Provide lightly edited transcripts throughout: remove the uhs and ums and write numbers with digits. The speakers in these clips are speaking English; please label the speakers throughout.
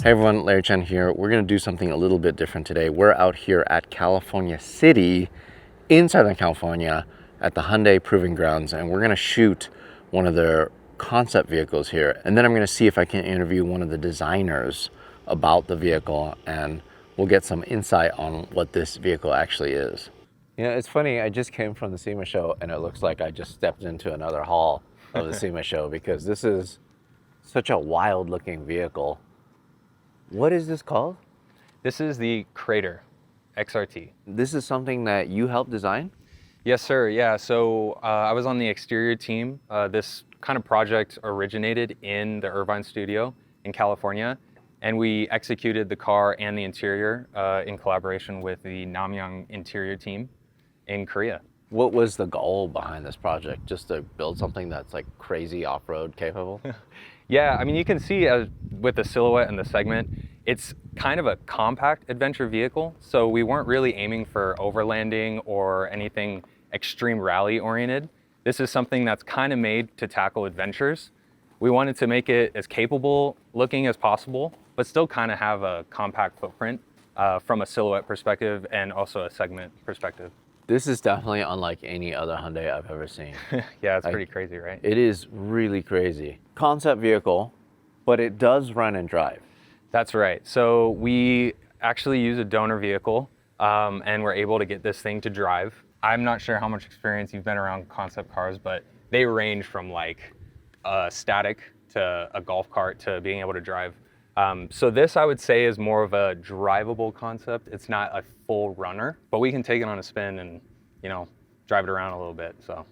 Speaker 1: Hey everyone, Larry Chen here. We're going to do something a little bit different today. We're out here at California City in Southern California at the Hyundai Proving Grounds, and we're going to shoot one of their concept vehicles here. And then I'm going to see if I can interview one of the designers about the vehicle, and we'll get some insight on what this vehicle actually is. You know, it's funny, I just came from the SEMA show and it looks like I just stepped into another hall of the SEMA show because this is such a wild looking vehicle. What is this called?
Speaker 2: This is the Crater XRT.
Speaker 1: This is something that you helped design?
Speaker 2: Yes, sir. Yeah. So I was on the exterior team. This kind of project originated in the Irvine studio in California, and we executed the car and the interior in collaboration with the Namyang interior team in Korea.
Speaker 1: What was the goal behind this project? Just to build something that's like crazy off-road capable?
Speaker 2: Yeah, I mean, you can see with the silhouette and the segment, it's kind of a compact adventure vehicle. So we weren't really aiming for overlanding or anything extreme rally oriented. This is something that's kind of made to tackle adventures. We wanted to make it as capable looking as possible, but still kind of have a compact footprint from a silhouette perspective and also a segment perspective.
Speaker 1: This is definitely unlike any other Hyundai I've ever seen.
Speaker 2: Yeah, it's pretty crazy, right?
Speaker 1: It is really crazy. Concept vehicle, but it does run and drive.
Speaker 2: That's right. So we actually use a donor vehicle and we're able to get this thing to drive. I'm not sure how much experience you've been around concept cars, but they range from like static to a golf cart to being able to drive. So this, I would say, is more of a drivable concept. It's not a full runner, but we can take it on a spin and, you know, drive it around a little bit. So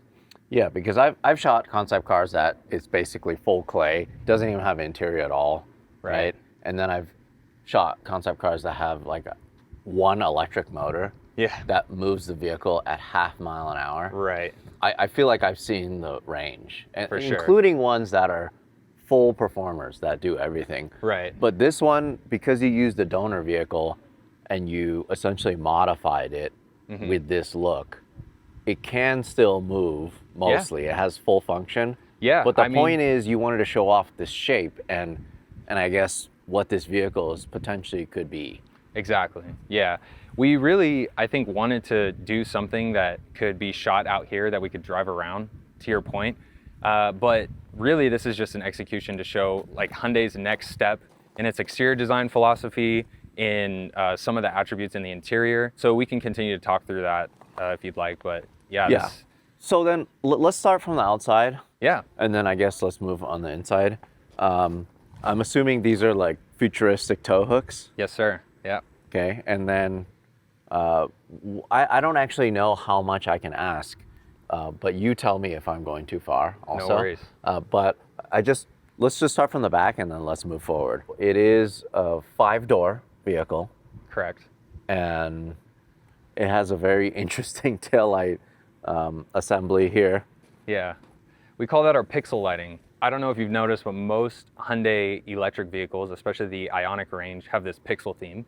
Speaker 1: yeah, because I've shot concept cars that it's basically full clay, doesn't even have interior at all, right? And then I've shot concept cars that have like one electric motor that moves the vehicle at half mile an hour.
Speaker 2: Right.
Speaker 1: I feel like I've seen the range, and
Speaker 2: For sure.
Speaker 1: including ones that are full performers that do everything.
Speaker 2: Right.
Speaker 1: But this one, because you used the donor vehicle and you essentially modified it with this look, it can still move mostly. It has full function.
Speaker 2: Yeah.
Speaker 1: But the point is you wanted to show off this shape and I guess what this vehicle is potentially could be.
Speaker 2: Exactly. Yeah. We really, I think, wanted to do something that could be shot out here that we could drive around, to your point. But really, this is just an execution to show like Hyundai's next step in its exterior design philosophy, in some of the attributes in the interior. So we can continue to talk through that if you'd like. But yeah.
Speaker 1: So then let's start from the outside.
Speaker 2: Yeah.
Speaker 1: And then I guess let's move on the inside. I'm assuming these are like futuristic tow hooks.
Speaker 2: Yes, sir. Yeah.
Speaker 1: Okay. And then I don't actually know how much I can ask. But you tell me if I'm going too far also.
Speaker 2: No worries.
Speaker 1: But let's just start from the back and then let's move forward. It is a 5-door vehicle.
Speaker 2: Correct.
Speaker 1: And it has a very interesting taillight assembly here.
Speaker 2: Yeah. We call that our pixel lighting. I don't know if you've noticed, but most Hyundai electric vehicles, especially the Ioniq range, have this pixel theme.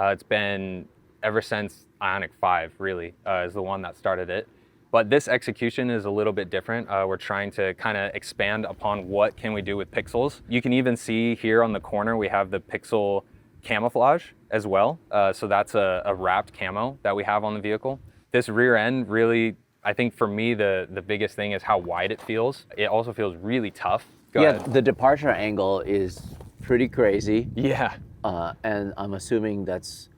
Speaker 2: It's been ever since Ioniq 5, really, is the one that started it. But this execution is a little bit different. We're trying to kind of expand upon what can we do with pixels. You can even see here on the corner, we have the pixel camouflage as well. So that's a wrapped camo that we have on the vehicle. This rear end really, I think for me, the biggest thing is how wide it feels. It also feels really tough. Go ahead.
Speaker 1: The departure angle is pretty crazy.
Speaker 2: Yeah.
Speaker 1: And I'm assuming that's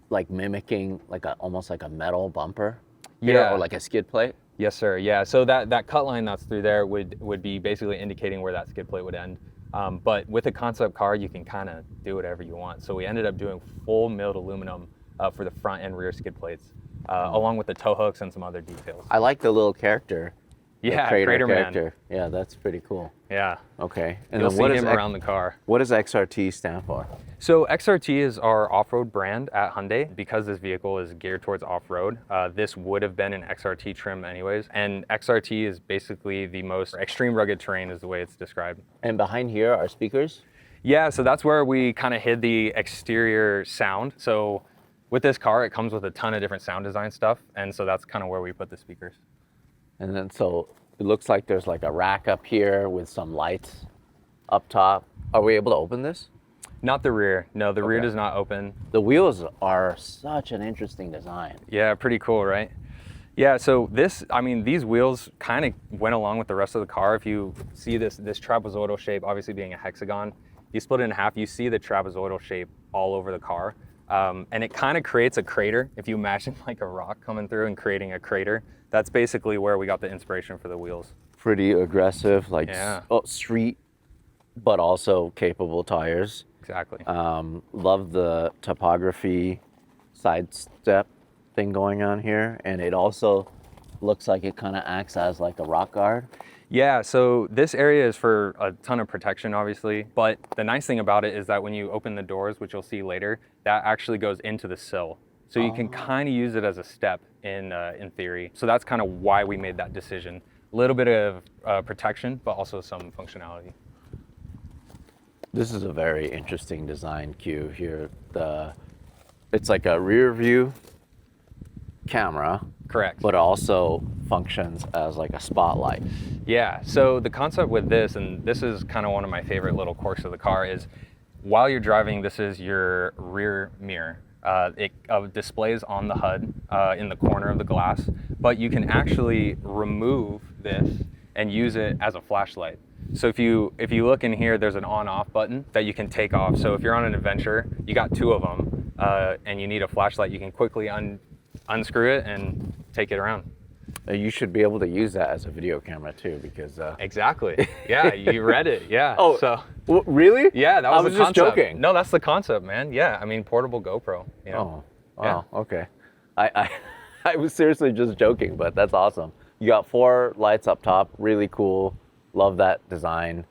Speaker 1: like mimicking like almost like a metal bumper.
Speaker 2: Yeah.
Speaker 1: Or like a skid plate?
Speaker 2: Yes, sir. Yeah. So that cut line that's through there would be basically indicating where that skid plate would end. But with a concept car, you can kind of do whatever you want. So we ended up doing full milled aluminum for the front and rear skid plates, along with the tow hooks and some other details.
Speaker 1: I like the little character.
Speaker 2: Yeah,
Speaker 1: Crater
Speaker 2: character.
Speaker 1: Man. Yeah, that's pretty cool.
Speaker 2: Yeah.
Speaker 1: Okay.
Speaker 2: And you'll see him around the car.
Speaker 1: What does XRT stand for?
Speaker 2: So XRT is our off-road brand at Hyundai. Because this vehicle is geared towards off-road, this would have been an XRT trim anyways. And XRT is basically the most extreme rugged terrain is the way it's described.
Speaker 1: And behind here are speakers?
Speaker 2: Yeah, so that's where we kind of hid the exterior sound. So with this car, it comes with a ton of different sound design stuff. And so that's kind of where we put the speakers.
Speaker 1: And then so it looks like there's like a rack up here with some lights up top. Are we able to open this?
Speaker 2: Not the rear. No, the rear
Speaker 1: Okay.
Speaker 2: does not open.
Speaker 1: The wheels are such an interesting design.
Speaker 2: Yeah, pretty cool, right? Yeah, so this, I mean, these wheels kind of went along with the rest of the car. If you see this trapezoidal shape, obviously being a hexagon, you split it in half, you see the trapezoidal shape all over the car. And it kind of creates a crater. If you imagine like a rock coming through and creating a crater, that's basically where we got the inspiration for the wheels.
Speaker 1: Pretty aggressive, like
Speaker 2: Yeah.
Speaker 1: street, but also capable tires.
Speaker 2: Exactly.
Speaker 1: Love the topography side step thing going on here, and it also looks like it kind of acts as like a rock guard.
Speaker 2: Yeah, so this area is for a ton of protection, obviously, but the nice thing about it is that when you open the doors, which you'll see later, that actually goes into the sill. So you can kind of use it as a step in theory. So that's kind of why we made that decision. A little bit of protection, but also some functionality.
Speaker 1: This is a very interesting design cue here. It's like a rear view camera,
Speaker 2: Correct.
Speaker 1: but also functions as like a spotlight.
Speaker 2: Yeah, so the concept with this, and this is kind of one of my favorite little quirks of the car, is while you're driving, this is your rear mirror. It displays on the HUD in the corner of the glass, but you can actually remove this and use it as a flashlight. So if you look in here, there's an on-off button that you can take off. So if you're on an adventure, you got two of them, and you need a flashlight, you can quickly unscrew it and take it around.
Speaker 1: You should be able to use that as a video camera too, because
Speaker 2: Exactly. Yeah, you read it. Yeah.
Speaker 1: Oh,
Speaker 2: so
Speaker 1: really?
Speaker 2: yeah, that was
Speaker 1: I was
Speaker 2: the
Speaker 1: just
Speaker 2: concept.
Speaker 1: joking.
Speaker 2: No, that's the concept, man. Yeah, I mean, portable GoPro. You know?
Speaker 1: Oh, wow. Okay. I was seriously just joking, but that's awesome. You got 4 lights up top, really cool. Love that design.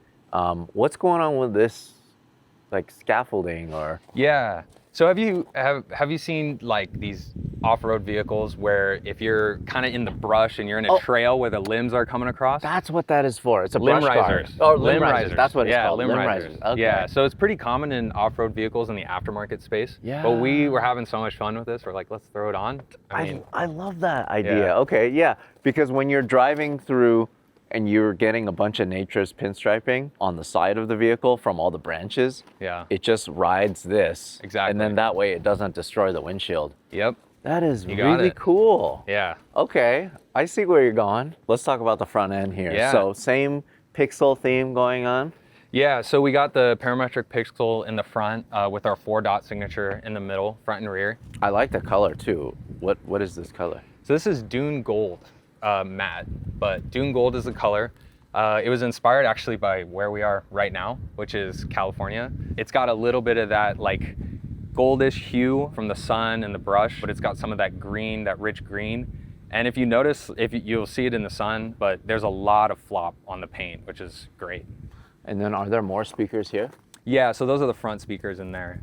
Speaker 1: What's going on with this, like scaffolding or?
Speaker 2: Yeah. So have you seen like these off-road vehicles where if you're kind of in the brush and you're in a trail where the limbs are coming across?
Speaker 1: That's what that is for. It's a
Speaker 2: Limb
Speaker 1: brush guard.
Speaker 2: risers.
Speaker 1: Oh, limb risers. That's what it's called.
Speaker 2: Limb risers.
Speaker 1: Okay.
Speaker 2: Yeah, so it's pretty common in off-road vehicles in the aftermarket space.
Speaker 1: Yeah.
Speaker 2: But we were having so much fun with this. We're like, let's throw it on.
Speaker 1: I love that idea.
Speaker 2: Yeah.
Speaker 1: Okay, yeah, because when you're driving through and you're getting a bunch of nature's pinstriping on the side of the vehicle from all the branches,
Speaker 2: Yeah.
Speaker 1: it just rides this.
Speaker 2: Exactly.
Speaker 1: And then that way it doesn't destroy the windshield.
Speaker 2: Yep.
Speaker 1: That is
Speaker 2: You got
Speaker 1: really
Speaker 2: it.
Speaker 1: cool.
Speaker 2: Yeah.
Speaker 1: Okay, I see where you're going. Let's talk about the front end here.
Speaker 2: Yeah.
Speaker 1: So same pixel theme going on.
Speaker 2: Yeah, so we got the parametric pixel in the front with our 4-dot signature in the middle, front and rear.
Speaker 1: I like the color too. What is this color?
Speaker 2: So this is Dune Gold matte, but Dune Gold is the color. It was inspired actually by where we are right now, which is California. It's got a little bit of that like goldish hue from the sun and the brush, but it's got some of that green, that rich green. And if you notice, you'll see it in the sun, but there's a lot of flop on the paint, which is great.
Speaker 1: And then are there more speakers here?
Speaker 2: Yeah, so those are the front speakers in there.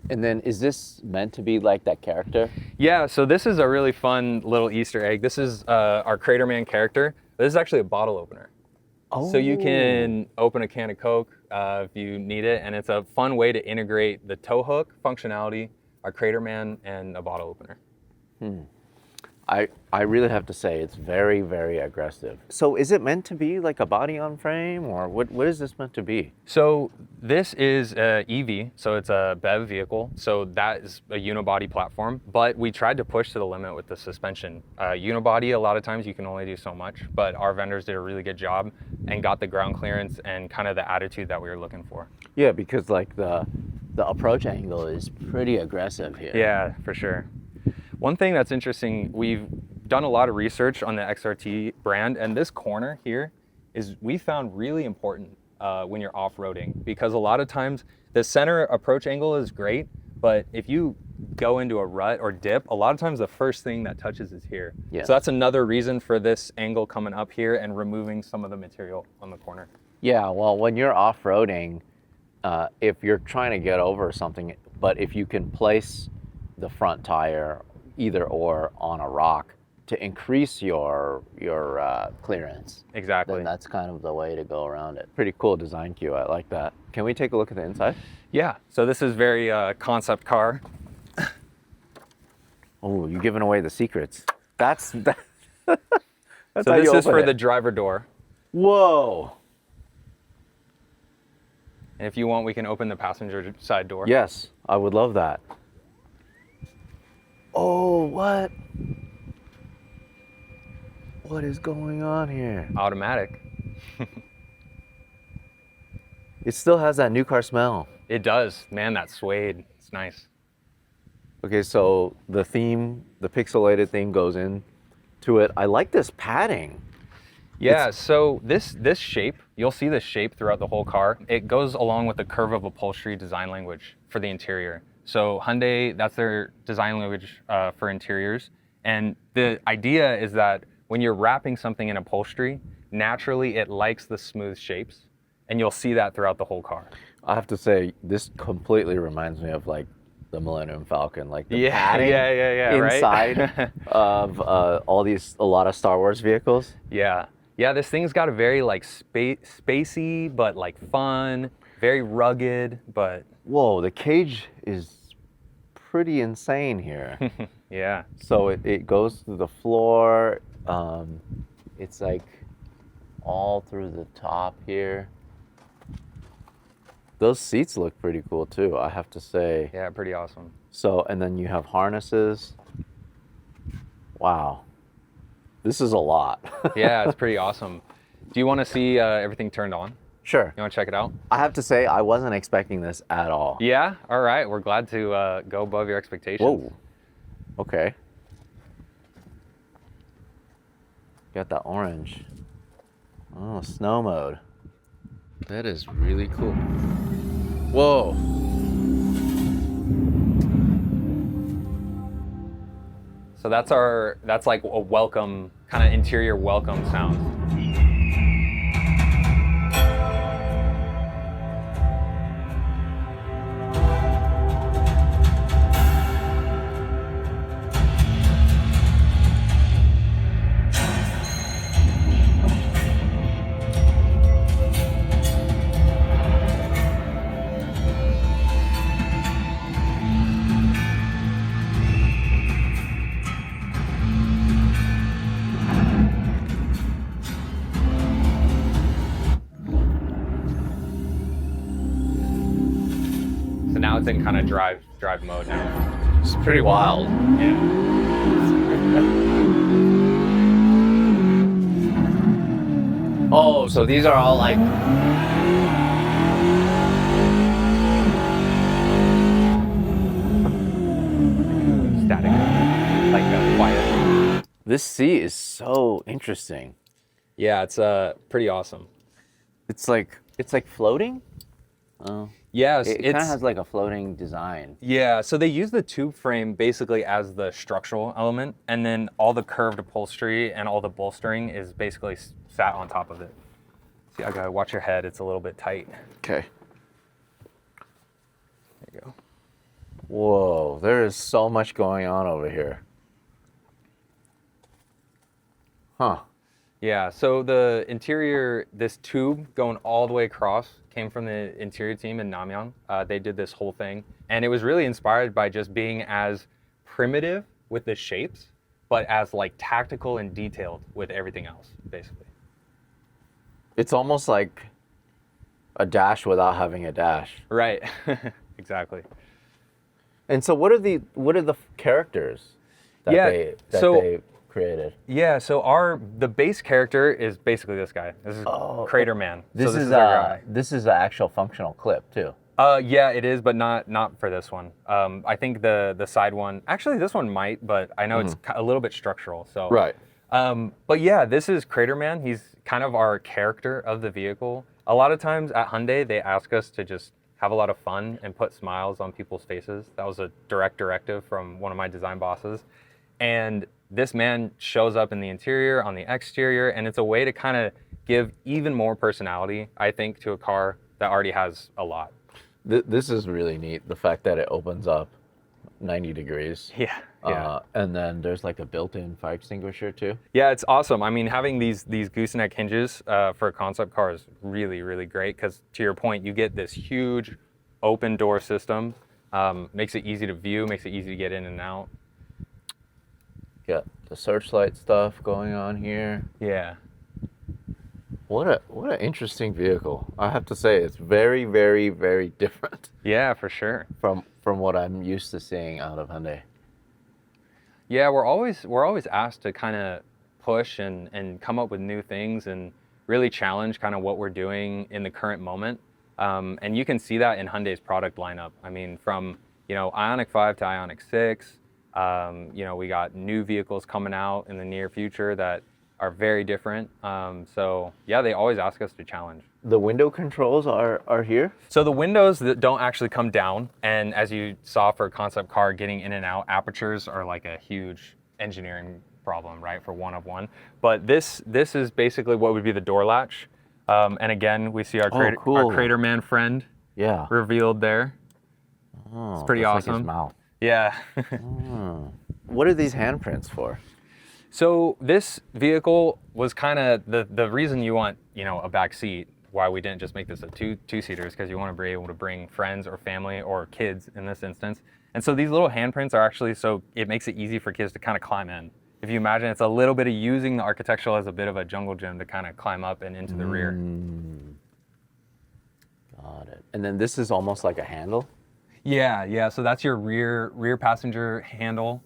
Speaker 1: And then is this meant to be like that character?
Speaker 2: Yeah, so this is a really fun little Easter egg. This is our Craterman character. This is actually a bottle opener.
Speaker 1: Oh.
Speaker 2: So you can open a can of Coke if you need it, and it's a fun way to integrate the tow hook functionality, our Craterman, and a bottle opener.
Speaker 1: I really have to say it's very, very aggressive. So is it meant to be like a body on frame, or what is this meant to be?
Speaker 2: So this is a EV, so it's a BEV vehicle. So that is a unibody platform, but we tried to push to the limit with the suspension. Unibody, a lot of times you can only do so much, but our vendors did a really good job and got the ground clearance and kind of the attitude that we were looking for.
Speaker 1: Yeah, because like the approach angle is pretty aggressive here.
Speaker 2: Yeah, for sure. One thing that's interesting, we've done a lot of research on the XRT brand, and this corner here is we found really important when you're off-roading, because a lot of times the center approach angle is great, but if you go into a rut or dip, a lot of times the first thing that touches is here.
Speaker 1: Yeah.
Speaker 2: So that's another reason for this angle coming up here and removing some of the material on the corner.
Speaker 1: Yeah, well, when you're off-roading, if you're trying to get over something, but if you can place the front tire either or on a rock to increase your clearance,
Speaker 2: Exactly.
Speaker 1: then that's kind of the way to go around it. Pretty cool design cue. I like that. Can we take a look at the inside?
Speaker 2: Yeah, so this is very concept car.
Speaker 1: Oh, you're giving away the secrets. That's
Speaker 2: So
Speaker 1: how
Speaker 2: this
Speaker 1: you
Speaker 2: is
Speaker 1: open
Speaker 2: for
Speaker 1: it.
Speaker 2: the driver door.
Speaker 1: Whoa.
Speaker 2: And if you want, we can open the passenger side door.
Speaker 1: Yes, I would love that. Oh, what? What is going on here?
Speaker 2: Automatic.
Speaker 1: It still has that new car smell.
Speaker 2: It does. Man, that suede. It's nice.
Speaker 1: Okay, so the theme, the pixelated theme goes into it. I like this padding.
Speaker 2: Yeah, so this shape, you'll see this shape throughout the whole car. It goes along with the curve of upholstery design language for the interior. So Hyundai, that's their design language for interiors. And the idea is that when you're wrapping something in upholstery, naturally it likes the smooth shapes. And you'll see that throughout the whole car.
Speaker 1: I have to say, this completely reminds me of like the Millennium Falcon, like the padding inside
Speaker 2: right?
Speaker 1: of a lot of Star Wars vehicles.
Speaker 2: Yeah. Yeah, this thing's got a very like spacey, but like fun, very rugged, but...
Speaker 1: Whoa, the cage is pretty insane here.
Speaker 2: Yeah.
Speaker 1: So it goes through the floor. It's like all through the top here. Those seats look pretty cool too, I have to say.
Speaker 2: Yeah, pretty awesome.
Speaker 1: So, and then you have harnesses. Wow. This is a lot.
Speaker 2: Yeah, it's pretty awesome. Do you want to see everything turned on?
Speaker 1: Sure.
Speaker 2: You want to check it out?
Speaker 1: I have to say, I wasn't expecting this at all.
Speaker 2: Yeah? All right. We're glad to go above your expectations.
Speaker 1: Whoa. Okay. Got that orange. Oh, snow mode. That is really cool. Whoa.
Speaker 2: So that's like a welcome, kind of interior welcome sound. So now it's in kind of drive mode now.
Speaker 1: It's pretty wild.
Speaker 2: Yeah.
Speaker 1: Oh, so these are all like...
Speaker 2: Static, like quiet.
Speaker 1: This seat is so interesting.
Speaker 2: Yeah, it's pretty awesome.
Speaker 1: It's like floating? Oh.
Speaker 2: Yeah,
Speaker 1: It kind of has like a floating design.
Speaker 2: Yeah, so they use the tube frame basically as the structural element, and then all the curved upholstery and all the bolstering is basically sat on top of it. See, I gotta watch your head, it's a little bit tight.
Speaker 1: Okay.
Speaker 2: There you go.
Speaker 1: Whoa, there is so much going on over here. Huh.
Speaker 2: Yeah, so the interior, this tube going all the way across came from the interior team in Namyang. They did this whole thing, and it was really inspired by just being as primitive with the shapes, but as like tactical and detailed with everything else, basically.
Speaker 1: It's almost like a dash without having a dash.
Speaker 2: Right, exactly.
Speaker 1: And so what are the characters that they created?
Speaker 2: Yeah, so the base character is basically this guy. This is Crater Man.
Speaker 1: This
Speaker 2: so
Speaker 1: is
Speaker 2: our guy.
Speaker 1: This is an actual functional clip too.
Speaker 2: Yeah, it is, but not for this one. I think the side one, actually this one might, but I know it's a little bit structural. So
Speaker 1: Right.
Speaker 2: But yeah, this is Crater Man. He's kind of our character of the vehicle. A lot of times at Hyundai, they ask us to just have a lot of fun and put smiles on people's faces. That was a direct directive from one of my design bosses. And this man shows up in the interior, on the exterior, and it's a way to kind of give even more personality, I think, to a car that already has a lot.
Speaker 1: This is really neat, the fact that it opens up 90 degrees.
Speaker 2: Yeah, yeah.
Speaker 1: And then there's like a built-in fire extinguisher too.
Speaker 2: Yeah, it's awesome. I mean, having these gooseneck hinges for a concept car is really, really great because, to your point, you get this huge open door system. Makes it easy to view, makes it easy to get in and out.
Speaker 1: Got the searchlight stuff going on here.
Speaker 2: Yeah.
Speaker 1: What an interesting vehicle. I have to say it's very, very, very different
Speaker 2: Yeah, for sure.
Speaker 1: from what I'm used to seeing out of Hyundai.
Speaker 2: Yeah, we're always asked to kind of push and come up with new things and really challenge kind of what we're doing in the current moment. And you can see that in Hyundai's product lineup. I mean, from Ioniq 5 to Ioniq 6, we got new vehicles coming out in the near future that are very different. So yeah, they always ask us to challenge.
Speaker 1: The window controls are here?
Speaker 2: So the windows that don't actually come down, and as you saw for a concept car, getting in and out, apertures are like a huge engineering problem, right, for one of one. But this is basically what would be the door latch. And again, we see our
Speaker 1: cool.
Speaker 2: our Crater Man friend
Speaker 1: Yeah.
Speaker 2: revealed there.
Speaker 1: Oh,
Speaker 2: It's pretty
Speaker 1: that's like
Speaker 2: awesome.
Speaker 1: his mouth.
Speaker 2: Yeah.
Speaker 1: What are these handprints for?
Speaker 2: So this vehicle was kind of the reason you want, a back seat, why we didn't just make this a two-seater, is because you want to be able to bring friends or family or kids in this instance. And so these little handprints are actually, so it makes it easy for kids to kind of climb in. If you imagine, it's a little bit of using the architectural as a bit of a jungle gym to kind of climb up and into the rear.
Speaker 1: Got it. And then this is almost like a handle?
Speaker 2: Yeah. So that's your rear passenger handle.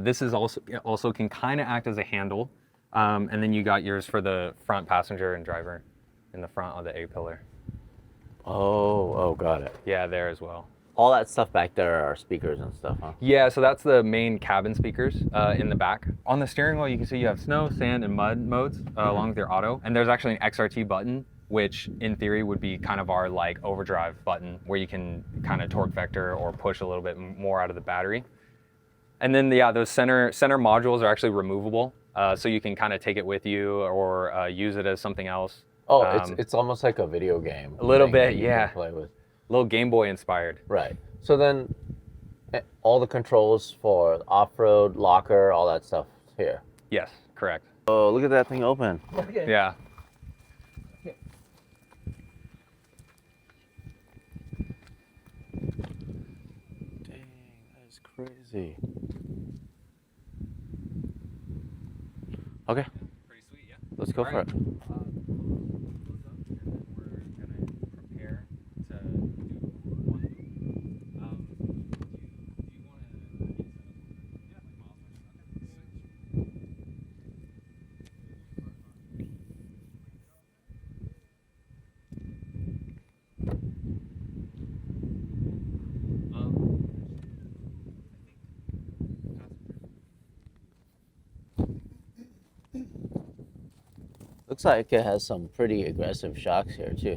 Speaker 2: This is also can kind of act as a handle. And then you got yours for the front passenger and driver in the front of the A-pillar.
Speaker 1: Oh, got it.
Speaker 2: Yeah, there as well.
Speaker 1: All that stuff back there are speakers and stuff, huh?
Speaker 2: Yeah, so that's the main cabin speakers in the back. On the steering wheel, you can see you have snow, sand, and mud modes along with your auto. And there's actually an XRT button, which in theory would be kind of our like overdrive button, where you can kind of torque vector or push a little bit more out of the battery. And then those center modules are actually removable, so you can kind of take it with you or use it as something else.
Speaker 1: Oh, it's almost like a video game.
Speaker 2: A little
Speaker 1: thing
Speaker 2: bit,
Speaker 1: that you
Speaker 2: yeah.
Speaker 1: can play with.
Speaker 2: A little Game Boy inspired.
Speaker 1: Right. So then, all the controls for off-road, locker, all that stuff here.
Speaker 2: Yes, correct.
Speaker 1: Oh, look at that thing open.
Speaker 2: Yeah.
Speaker 1: Dang, that is crazy. Okay,
Speaker 2: Pretty sweet, yeah.
Speaker 1: let's go for it. Looks like it has some pretty aggressive shocks here too.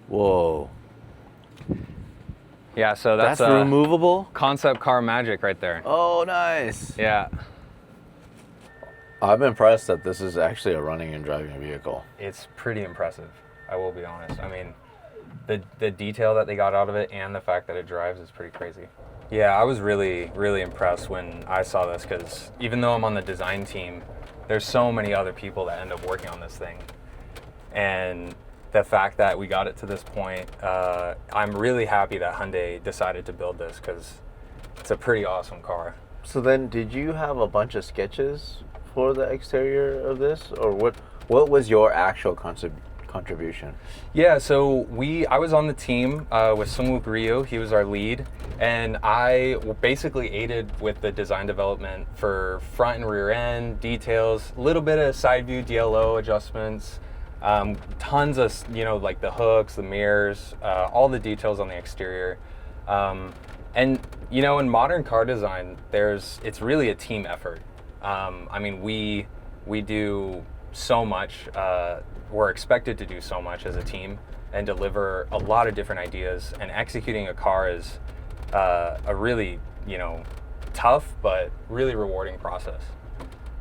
Speaker 1: Whoa.
Speaker 2: Yeah, so that's
Speaker 1: removable?
Speaker 2: concept car magic right there.
Speaker 1: Oh, nice.
Speaker 2: Yeah.
Speaker 1: I'm impressed that this is actually a running and driving vehicle.
Speaker 2: It's pretty impressive, I will be honest. I mean, the detail that they got out of it and the fact that it drives is pretty crazy. Yeah, I was really, really impressed when I saw this, because even though I'm on the design team, there's so many other people that end up working on this thing. And the fact that we got it to this point, I'm really happy that Hyundai decided to build this, because it's a pretty awesome car.
Speaker 1: So then, did you have a bunch of sketches for the exterior of this, or what was your actual contribution?
Speaker 2: Yeah, so I was on the team with Sungwook Ryu. He was our lead, and I basically aided with the design development for front and rear end details, a little bit of side view DLO adjustments, tons of like the hooks, the mirrors, all the details on the exterior. And in modern car design, it's really a team effort. I mean, we do so much. We're expected to do so much as a team and deliver a lot of different ideas. And executing a car is a really, tough but really rewarding process.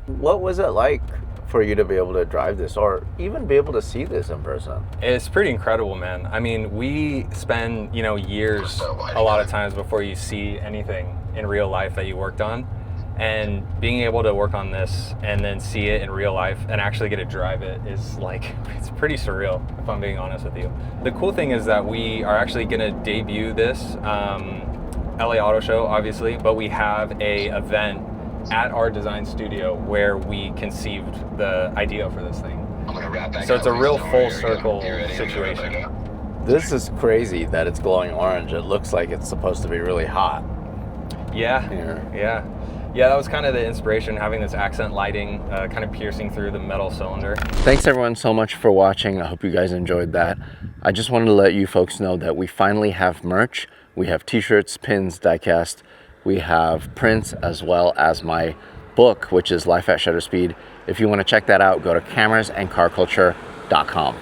Speaker 1: What was it like for you to be able to drive this, or even be able to see this in person?
Speaker 2: It's pretty incredible, man. I mean, we spend, years a lot of times before you see anything in real life that you worked on. And being able to work on this and then see it in real life and actually get to drive it is it's pretty surreal, if I'm being honest with you. The cool thing is that we are actually gonna debut this, LA Auto Show, obviously, but we have a event at our design studio where we conceived the idea for this thing. So it's a real full circle situation.
Speaker 1: This is crazy that it's glowing orange. It looks like it's supposed to be really hot.
Speaker 2: Yeah,
Speaker 1: Here.
Speaker 2: yeah, that was kind of the inspiration, having this accent lighting kind of piercing through the metal cylinder.
Speaker 1: Thanks everyone so much for watching. I hope you guys enjoyed that. I just wanted to let you folks know that we finally have merch. We have t-shirts, pins, diecast. We have prints, as well as my book, which is Life at Shutter Speed. If you want to check that out, go to camerasandcarculture.com.